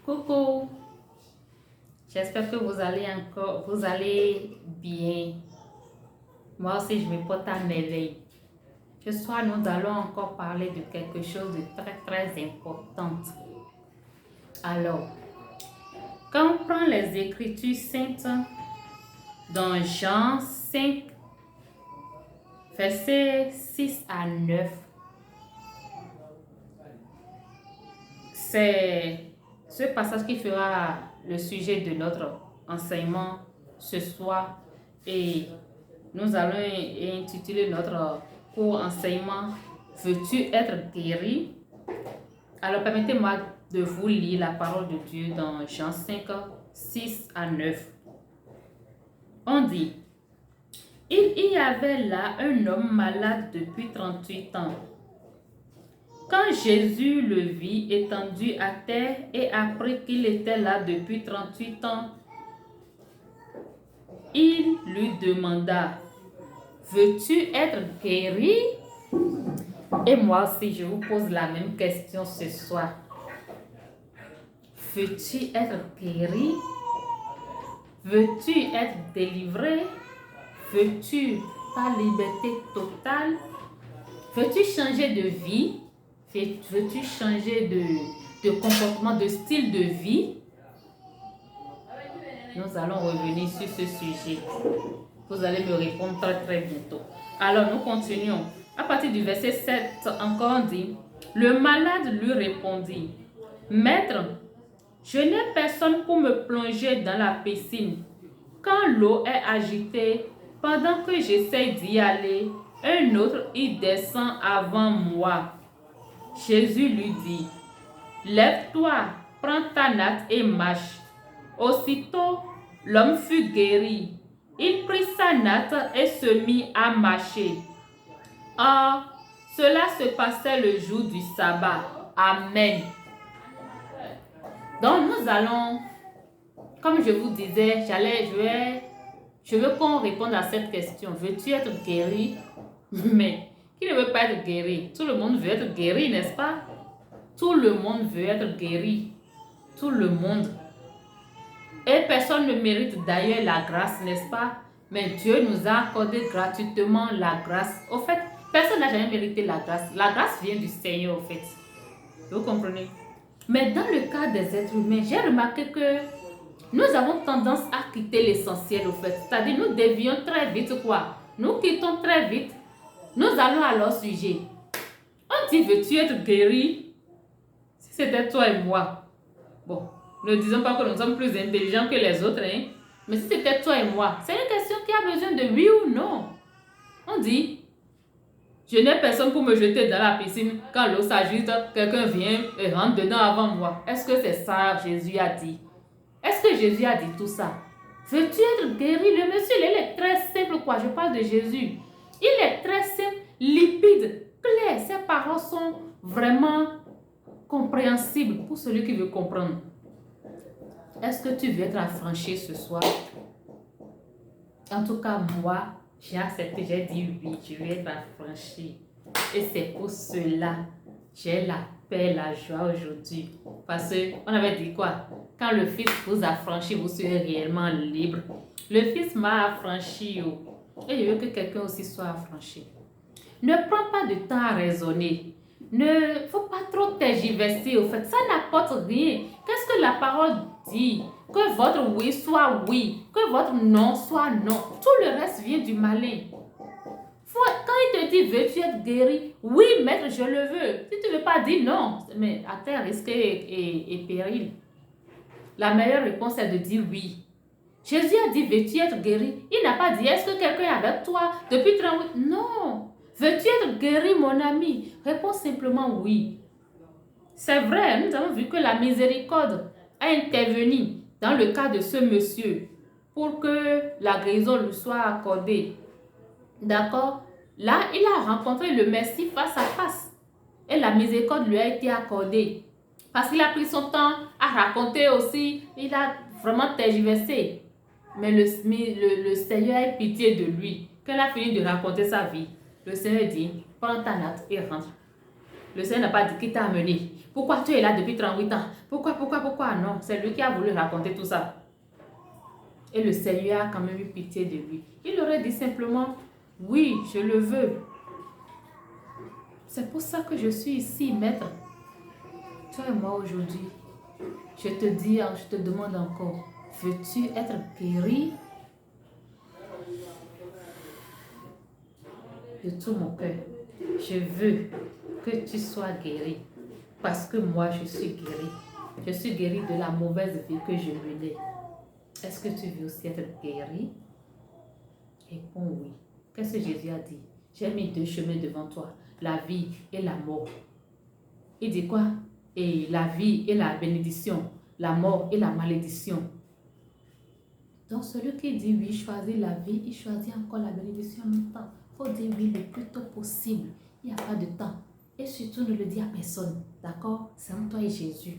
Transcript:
Coucou, j'espère que vous allez bien. Moi aussi, je me porte à merveille. Ce soir, nous allons encore parler de quelque chose de très important. Alors, quand on prend les Écritures saintes dans Jean 5, versets 6 à 9, c'est ce passage qui fera le sujet de notre enseignement ce soir et nous allons intituler notre cours enseignement Veux-tu être guéri? Alors permettez-moi de vous lire la parole de Dieu dans Jean 5, 6 à 9. On dit: Il y avait là un homme malade depuis 38 ans. Quand Jésus le vit étendu à terre et apprit qu'il était là depuis 38 ans, il lui demanda: Veux-tu être guéri? Et moi aussi, je vous pose la même question ce soir. Veux-tu être guéri? Veux-tu être délivré? Veux-tu ta liberté totale? Veux-tu changer de vie? Veux-tu changer de comportement, de style de vie? Nous allons revenir sur ce sujet. Vous allez me répondre très bientôt. Alors, nous continuons. À partir du verset 7, encore on dit: Le malade lui répondit: Maître, je n'ai personne pour me plonger dans la piscine. Quand l'eau est agitée, pendant que j'essaie d'y aller, un autre y descend avant moi. Jésus lui dit: Lève-toi, prends ta natte et marche. Aussitôt, l'homme fut guéri. Il prit sa natte et se mit à marcher. Or, cela se passait le jour du sabbat. Amen. Donc nous allons, comme je vous disais, je veux qu'on réponde à cette question. Veux-tu être guéri? Mais qui ne veut pas être guéri? Tout le monde veut être guéri, n'est-ce pas? Tout le monde veut être guéri. Tout le monde. Et personne ne mérite d'ailleurs la grâce, n'est-ce pas? Mais Dieu nous a accordé gratuitement la grâce. Au fait, personne n'a jamais mérité la grâce. La grâce vient du Seigneur, au fait. Vous comprenez? Mais dans le cas des êtres humains, j'ai remarqué que nous avons tendance à quitter l'essentiel, au fait. C'est-à-dire, nous dévions très vite, quoi. Nous quittons très vite. Nous allons à leur sujet. On dit: veux-tu être guéri? Si c'était toi et moi. Bon, ne disons pas que nous sommes plus intelligents que les autres, hein. Mais si c'était toi et moi, c'est une question qui a besoin de oui ou non. On dit: je n'ai personne pour me jeter dans la piscine. Quand l'eau s'agite, quelqu'un vient et rentre dedans avant moi. Est-ce que c'est ça que Jésus a dit? Est-ce que Jésus a dit tout ça? Veux-tu être guéri? Le monsieur, il est très simple, quoi. Je parle de Jésus. Il est très simple, limpide, clair. Ses paroles sont vraiment compréhensibles pour celui qui veut comprendre. Est-ce que tu veux être affranchi ce soir? En tout cas, moi, j'ai accepté, j'ai dit oui, je vais être affranchi. Et c'est pour cela j'ai la paix, la joie aujourd'hui. Parce qu'on avait dit quoi? Quand le Fils vous affranchit, vous serez réellement libre. Le Fils m'a affranchi. Et je veux que quelqu'un aussi soit affranchi. Ne prends pas de temps à raisonner. Ne faut pas trop tergiverser. Au fait, ça n'apporte rien. Qu'est-ce que la parole dit? Que votre oui soit oui, que votre non soit non. Tout le reste vient du malin. Quand il te dit: veux-tu être guéri? Oui, maître, je le veux. Si tu ne veux pas dire non, mais à tes risques et périls. La meilleure réponse est de dire oui. Jésus a dit: veux-tu être guéri? Il n'a pas dit: est-ce que quelqu'un est avec toi depuis 38? Non. Veux-tu être guéri, mon ami? Réponds simplement oui. C'est vrai, nous avons vu que la miséricorde a intervenu dans le cas de ce monsieur pour que la guérison lui soit accordée. D'accord? Là, il a rencontré le Messie face à face. Et la miséricorde lui a été accordée. Parce qu'il a pris son temps à raconter aussi. Il a vraiment tergiversé. Mais le Seigneur a eu pitié de lui. Quand il a fini de raconter sa vie, le Seigneur dit: prends ta natte et rentre. Le Seigneur n'a pas dit: qui t'a amené? Pourquoi tu es là depuis 38 ans? Pourquoi? Non, c'est lui qui a voulu raconter tout ça. Et le Seigneur a quand même eu pitié de lui. Il aurait dit simplement, oui, je le veux. C'est pour ça que je suis ici, maître. Toi et moi aujourd'hui, je te dis, je te demande encore, veux-tu être guéri? De tout mon cœur, je veux que tu sois guéri. Parce que moi, je suis guéri. Je suis guéri de la mauvaise vie que je menais. Est-ce que tu veux aussi être guéri? Réponds oui. Qu'est-ce que Jésus a dit? J'ai mis 2 chemins devant toi, la vie et la mort. Il dit quoi? Et la vie et la bénédiction, la mort et la malédiction. Donc celui qui dit oui, choisit la vie, il choisit encore la bénédiction en même temps. Il faut dire oui le plus tôt possible. Il n'y a pas de temps. Et surtout, ne le dis à personne. D'accord? C'est entre toi et Jésus.